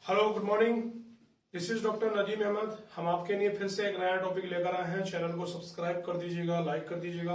Hello, good morning. This is doctor Nadeem Ahmed. हम आपके लिए फिर से एक नया टॉपिक लेकर आए हैं। चैनल को सब्सक्राइब कर दीजिएगा, लाइक कर दीजिएगा।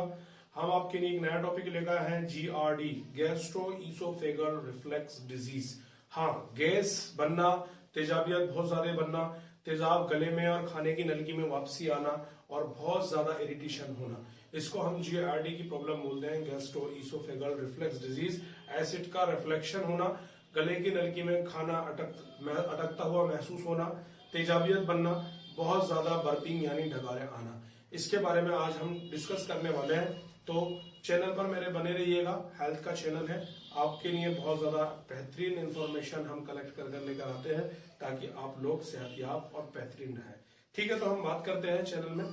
हम आपके लिए एक नया टॉपिक लेकर आए हैं, GRD, गैस्ट्रोइसोफेगल रिफ्लेक्स डिजीज। हाँ, गैस बनना, तेजाबियत बहुत ज्यादा बनना, तेजाब गले में और खाने की नलकी में वापसी आना और बहुत ज्यादा इरिटेशन होना, इसको हम GRD की प्रॉब्लम बोलते हैं, गैस्ट्रोइसोफेगल रिफ्लेक्स डिजीज। एसिड का रिफ्लेक्शन होना, गले की नलकी में खाना अटकता हुआ महसूस होना, तेजाबियत बनना, बहुत ज्यादा बर्पिंग यानी ढगारे आना, इसके बारे में आज हम डिस्कस करने वाले हैं। तो चैनल पर मेरे बने रहिएगा। हेल्थ का चैनल है, आपके लिए बहुत ज्यादा बेहतरीन इंफॉर्मेशन हम कलेक्ट कर लेकर आते हैं ताकि आप लोग सेहतयाब और बेहतरीन रहें। ठीक है, तो हम बात करते हैं चैनल में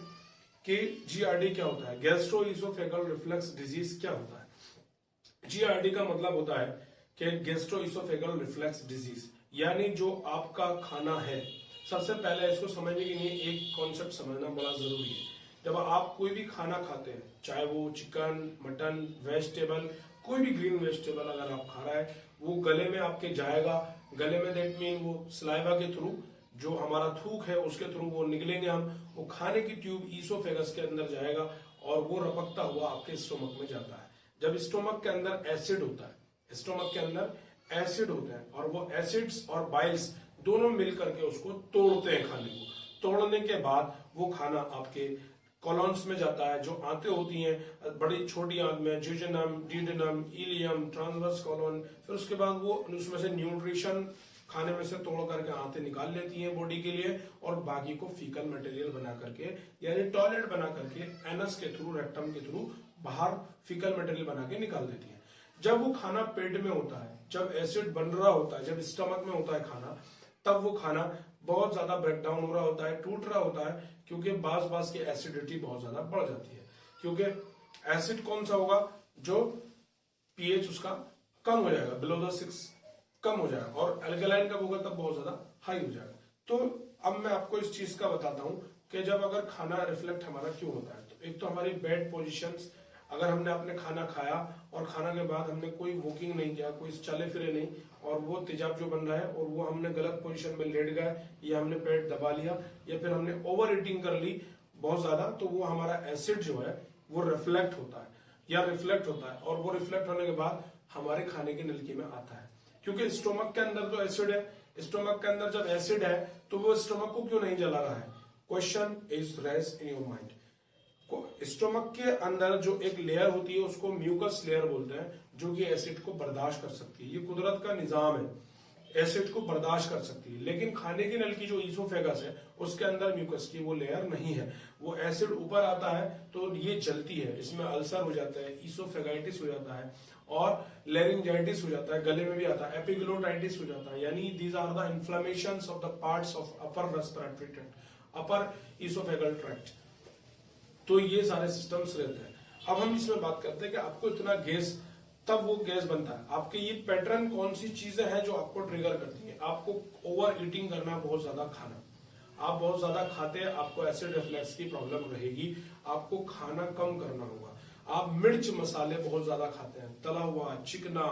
कि GRD क्या होता है, गैस्ट्रोइसोफेगल रिफ्लेक्स डिजीज क्या होता है। GRD का मतलब होता है कि गैस्ट्रोइसोफेगल रिफ्लेक्स डिजीज, यानी जो आपका खाना है। सबसे पहले इसको समझने के लिए एक कॉन्सेप्ट समझना बड़ा जरूरी है। जब आप कोई भी खाना खाते हैं, चाहे वो चिकन, मटन, वेजिटेबल, कोई भी ग्रीन वेजिटेबल अगर आप खा रहा है, वो गले में आपके जाएगा। गले में दैट मीन वो सलाइवा के थ्रू, जो हमारा थूक है उसके थ्रू वो निकलेंगे हम, वो खाने की ट्यूब ईसोफेगस के अंदर जाएगा और वो रपकता हुआ आपके स्टोमक में जाता है। जब स्टोमक के अंदर एसिड होता है, स्टोमक के अंदर एसिड होते हैं और वो एसिड्स और बाइल्स दोनों मिलकर के उसको तोड़ते हैं खाने को। तोड़ने के बाद वो खाना आपके कॉलन्स में जाता है, जो आंतें होती हैं बड़ी छोटी आंत में, ज्यूजेनम, डीडेनम, इलियम, ट्रांसवर्स कॉलन। फिर उसके बाद वो उसमें से न्यूट्रिशन खाने में से तोड़ करके आंतें निकाल लेती हैं बॉडी के लिए और बाकी को फीकल मटेरियल बना करके यानी टॉयलेट बना करके एनस के थ्रू, रेक्टम के थ्रू बाहर फीकल मटेरियल बना के निकाल देती है। जब वो खाना पेट में होता है, जब एसिड बन रहा होता है, जब स्टमक में होता है खाना, तब वो खाना बहुत ज्यादा ब्रेक डाउन हो रहा होता है, टूट रहा होता है, क्योंकि बास की एसिडिटी बहुत ज्यादा बढ़ जाती है। क्योंकि एसिड कौन सा होगा, जो पीएच उसका कम हो जाएगा, बिलो द 6 कम हो जाएगा, और एल्कलाइन कब होगा, तब बहुत ज्यादा हाई हो जाएगा। तो अब मैं आपको इस चीज का बताता हूं कि जब अगर खाना रिफ्लेक्ट हमारा क्यों होता है। तो एक तो हमारी बेड पोजिशंस, अगर हमने अपने खाना खाया और खाना के बाद हमने कोई वॉकिंग नहीं किया, कोई चले फिरे नहीं, और वो तेजाब जो बन रहा है और वो हमने गलत पोजीशन में लेट गए, या हमने पेट दबा लिया, या फिर हमने ओवर ईटिंग कर ली बहुत ज्यादा, तो वो हमारा एसिड जो है वो रिफ्लेक्ट होता है या रिफ्लेक्ट होता है, और वो रिफ्लेक्ट होने के बाद हमारे खाने की नलकी में आता है। क्योंकि स्टोमक के अंदर तो एसिड है, स्टोमक के अंदर जब एसिड है तो वो स्टोमक को क्यों नहीं जला रहा है। Question is raise in your mind. Stomach के अंदर जो एक लेयर होती है उसको म्यूकस लेयर बोलते हैं, जो कि एसिड को बर्दाश्त कर सकती है। ये कुदरत का निजाम है, एसिड को बर्दाश्त कर सकती है। लेकिन खाने की नल की जो ईसोफेगस है उसके अंदर म्यूकस की वो लेयर नहीं है। वो एसिड ऊपर आता है तो ये जलती है, इसमें अल्सर हो जाता है, ईसोफेगाइटिस हो जाता है और लेरिंजाइटिस हो जाता है, गले में भी आता है, एपिग्लोटाइटिस हो जाता है। यानी these are the inflammations of the parts of upper respiratory tract, upper oesophageal tract. तो ये सारे सिस्टम्स रहते हैं। अब हम इसमें बात करते हैं कि आपको इतना गैस, तब वो गैस बनता है। आपके ये पैटर्न कौन सी चीजें हैं जो आपको ट्रिगर करती हैं। आपको ओवर ईटिंग करना, बहुत ज्यादा खाना, आप बहुत ज्यादा खाते हैं, आपको एसिड रिफ्लेक्स की प्रॉब्लम रहेगी। आपको खाना कम करना होगा। आप मिर्च मसाले बहुत ज्यादा खाते हैं, तला हुआ, चिकना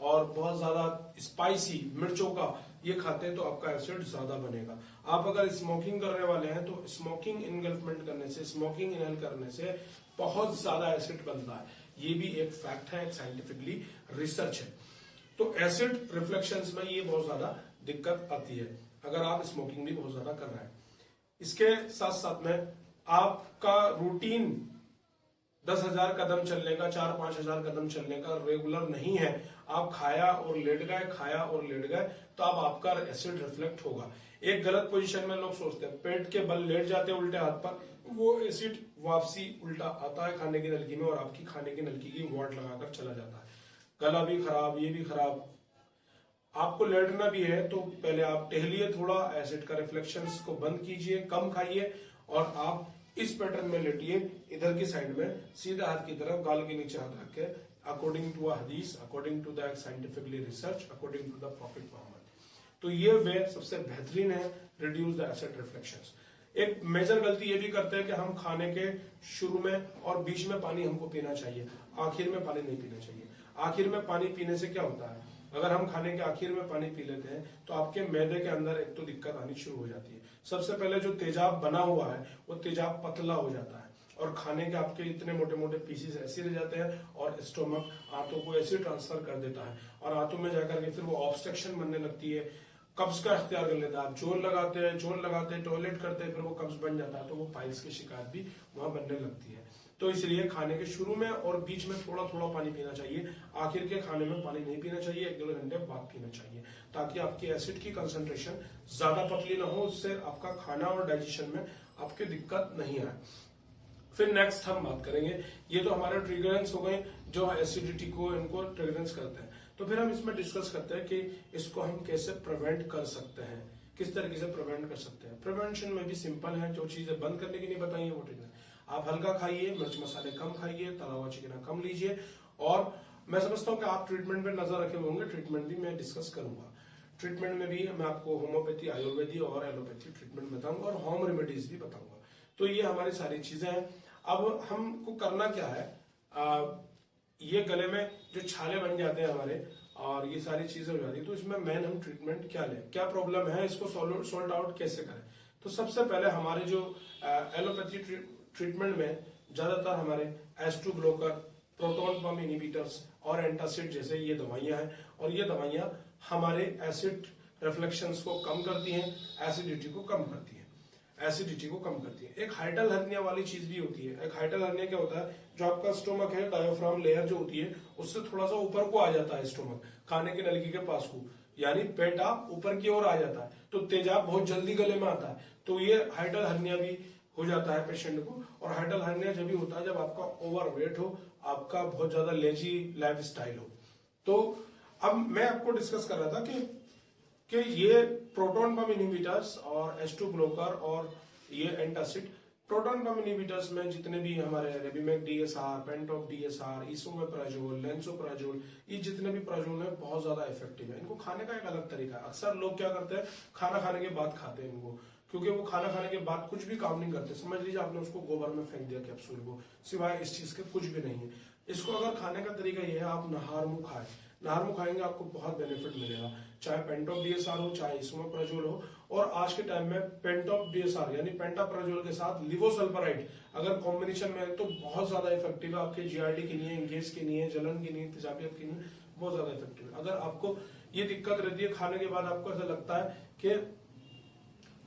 और बहुत ज्यादा स्पाइसी मिर्चों का ये खाते हैं, तो आपका एसिड ज्यादा बनेगा। आप अगर स्मोकिंग करने वाले हैं तो स्मोकिंग इनगल्फमेंट करने से, स्मोकिंग इनहेल करने से बहुत ज्यादा एसिड बनता है। ये भी एक फैक्ट है, एक साइंटिफिकली रिसर्च है। तो एसिड रिफ्लेक्शंस में ये बहुत ज्यादा दिक्कत आती है अगर आप स्मोकिंग भी बहुत ज्यादा कर रहे हैं। इसके साथ साथ में आपका रूटीन 10,000 कदम चलने का, 4-5 हजार कदम चलने का रेगुलर नहीं है, आप खाया और लेट गए, खाया और लेट गए, तो अब आपका एसिड रिफ्लेक्ट होगा। एक गलत पोजीशन में लोग सोचते हैं, पेट के बल लेट जाते हैं उल्टे हाथ पर, वो एसिड वापसी उल्टा आता है खाने की नलकी में और आपकी खाने की नलकी की वाट लगाकर चला जाता है। गला भी खराब, ये भी खराब। आपको लेटना भी है तो पहले आप टहलिए थोड़ा, एसिड का रिफ्लेक्शंस को बंद कीजिए, कम खाइए, और आप इस पैटर्न में लेटिए, इधर की साइड में सीधा हाथ की तरफ, गाल के नीचे हाथ रख के, अकॉर्डिंग टू अ हदीस, according to the scientifically research, according to the prophet Mohammed. तो ये वे सबसे बेहतरीन है रिड्यूस द एसिड रिफ्लेक्शंस। एक मेजर गलती ये भी करते हैं कि हम खाने के शुरू में और बीच में पानी हमको पीना चाहिए, आखिर में पानी नहीं पीना चाहिए। आखिर में पानी पीने से क्या होता है, अगर हम खाने के आखिर में पानी पी लेते हैं तो आपके मैदे के अंदर एक तो दिक्कत आनी शुरू हो जाती है। सबसे पहले जो तेजाब बना हुआ है वो तेजाब पतला हो जाता है और खाने के आपके इतने मोटे मोटे पीसेस ऐसे रह जाते हैं और स्टोमक आंतों को ऐसे ट्रांसफर कर देता है और आंतों में जाकर के फिर वो ऑब्स्ट्रक्शन बनने लगती है, कब्ज का इख्तियार कर लेता है। आप जोर लगाते हैं टॉयलेट करते हैं, फिर वो कब्ज बन जाता है तो वो पाइल्स की शिकायत भी वहां बनने लगती है। तो इसलिए खाने के शुरू में और बीच में थोड़ा थोड़ा पानी पीना चाहिए, आखिर के खाने में पानी नहीं पीना चाहिए, 1-2 घंटे बाद पीना चाहिए ताकि आपकी एसिड की कंसंट्रेशन ज्यादा पतली ना हो, उससे आपका खाना और डाइजेशन में आपकी दिक्कत नहीं आए। फिर नेक्स्ट हम बात करेंगे, ये तो हमारे ट्रिगरेंस हो गए जो एसिडिटी को इनको ट्रिगरेंस करते हैं। तो फिर हम इसमें डिस्कस करते हैं कि इसको हम कैसे प्रिवेंट कर सकते हैं, किस तरीके से प्रिवेंट कर सकते हैं। प्रिवेंशन में भी सिंपल है, जो चीजें बंद करने की नहीं बताई है वो ठीक है। आप हल्का खाइए, मिर्च मसाले कम खाइए, तला हुआ चिकन कम लीजिए और मैं समझता हूँ कि आप ट्रीटमेंट पे नजर रखे होंगे, ट्रीटमेंट भी मैं डिस्कस करूंगा। ट्रीटमेंट में भी मैं आपको होम्योपैथी, आयुर्वेदी और एलोपैथी ट्रीटमेंट बताऊंगा और होम रेमेडीज भी बताऊंगा। तो ये हमारी सारी चीजें हैं। अब हमको करना क्या है, ये गले में जो छाले बन जाते हैं हमारे और ये सारी चीजें हो जाती है, तो इसमें मेन हम ट्रीटमेंट क्या लें, क्या प्रॉब्लम है, इसको सॉल्ट आउट कैसे करें। तो सबसे पहले हमारे जो एलोपैथी ट्रीटमेंट में ज्यादातर हमारे H2 blocker, proton pump inhibitors और एंटासिड जैसे ये दवाइयां हैं और ये दवाइयां हमारे एसिड रिफ्लेक्शंस को कम करती हैं, एसिडिटी को कम करती है। एक हाइडल हर्निया वाली चीज भी होती है। एक हाइडल हर्निया क्या होता है, जो आपका स्टोमक है, डायफ्राम लेयर जो होती है उससे थोड़ा सा ऊपर को आ जाता है स्टोमक, खाने की नलिका के पास को, यानी पेटा ऊपर की ओर आ जाता है तो तेजाब बहुत जल्दी गले में आता है, तो ये हाइडल हर्निया भी हो जाता है पेशेंट को। और हाइडल हर्निया जब भी होता है जब आपका ओवरवेट हो, आपका बहुत ज्यादा लेजी लाइफ स्टाइल हो। तो अब मैं आपको डिस्कस कर रहा था कि ये प्रोटॉन पंप इनहिबिटर्स और H2 ब्लॉकर और ये एंटासिड, प्रोटॉन पंप इनहिबिटर्स में जितने भी हमारे रेबीमेक DSR, पेंटॉप DSR, इसोमेप्राजोल, लेंसोप्राजोल, ये जितने भी प्राजोल है बहुत ज्यादा इफेक्टिव है। इनको खाने का एक अलग तरीका है। अक्सर लोग क्या करते हैं, खाना खाने के बाद खाते हैं इनको, क्योंकि वो खाना खाने के बाद कुछ भी काम नहीं करते। समझ लीजिए आपने उसको गोबर में फेंक दिया कैप्सूल को, सिवाय इस चीज के कुछ भी नहीं है। इसको अगर खाने का तरीका ये है, आप नहार मुंह खाएं, नहार मुंह खाएंगे आपको बहुत बेनिफिट मिलेगा, चाहे पेंटॉप DSR हो चाहे इसोमेप्राजोल हो। और आज के टाइम में पेंटॉप DSR यानी पेंटाप्राजोल के साथ लिवोसल्फराइड अगर कॉम्बिनेशन में है तो बहुत ज्यादा इफेक्टिव है, आपके GRD के लिए, गैस के लिए, जलन के लिए, तेजाबियत के लिए बहुत ज्यादा इफेक्टिव है। अगर आपको ये दिक्कत रहती है, खाने के बाद आपको ऐसा लगता है कि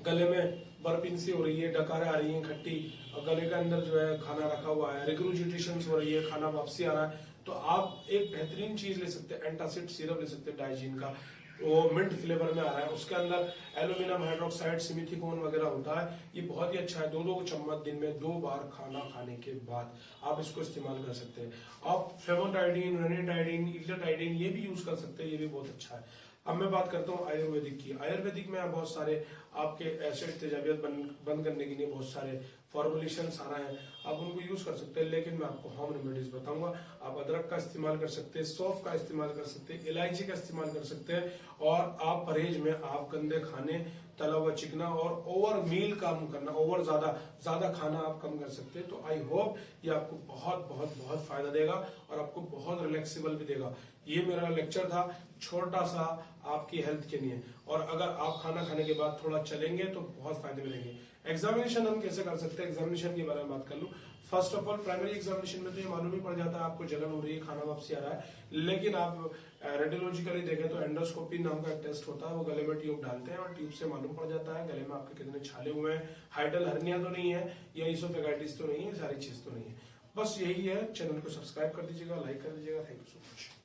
गले में बर्पिंग सी हो रही है, डकारें आ रही हैं खट्टी, और गले के अंदर जो है खाना रखा हुआ है, रिग्रुजिटेशन हो रही है, खाना वापसी आ रहा है, तो आप एक बेहतरीन चीज ले सकते हैं, एंटासिड सिरप ले सकते हैं डाइजीन का, वो मिंट फ्लेवर में आ रहा है, उसके अंदर एल्यूमिनियम हाइड्रोक्साइड, सिमिथिकोन वगैरह होता है। ये बहुत ही अच्छा है। 2-2 चम्मच दिन में 2 बार खाना खाने के बाद आप इसको इस्तेमाल कर सकते हैं। आप फेमोटाइडिन, रेनिटाइडिन, इल्टाटाइडिन ये भी यूज कर सकते हैं, ये भी बहुत अच्छा है। अब मैं बात करता हूँ आयुर्वेदिक की। आयुर्वेदिक में बहुत सारे आपके एसिड तेजाबियत बंद करने के लिए बहुत सारे फॉर्मुलेशंस आ रहे हैं, आप उनको यूज कर सकते हैं। लेकिन मैं आपको होम रेमेडीज बताऊंगा। आप अदरक का इस्तेमाल कर सकते हैं, सौंफ का इस्तेमाल कर सकते हैं, इलायची का इस्तेमाल कर सकते हैं। और आप परहेज में आप गंदे खाने, तला हुआ चिकना और ओवर मील कम करना, ओवर ज्यादा खाना आप कम कर सकते हैं। तो आई होप ये आपको बहुत बहुत बहुत फायदा देगा और आपको बहुत रिलैक्सेबल भी देगा। ये मेरा लेक्चर था छोटा सा आपकी हेल्थ के लिए, और अगर आप खाना खाने के बाद थोड़ा चलेंगे तो बहुत फायदे मिलेंगे। एग्जामिनेशन हम कैसे कर सकते हैं, एग्जामिनेशन के बारे में बात कर लूं। First of all primary examination में तो ये मालूम ही पड़ जाता है आपको जलन हो रही है, खाना वापसी आ रहा है। लेकिन आप रेडियोलॉजिकली देखें तो एंडोस्कोपी नाम का एक टेस्ट होता है, वो गले में ट्यूब डालते हैं और ट्यूब से मालूम पड़ जाता है गले में आपके कितने छाले हुए हैं, हाइडल हर्निया तो नहीं है या इसोफेगाइटिस तो नहीं है, सारी चीज तो नहीं है। बस यही है। चैनल को सब्सक्राइब कर दीजिएगा, लाइक कर दीजिएगा। Thank you so much.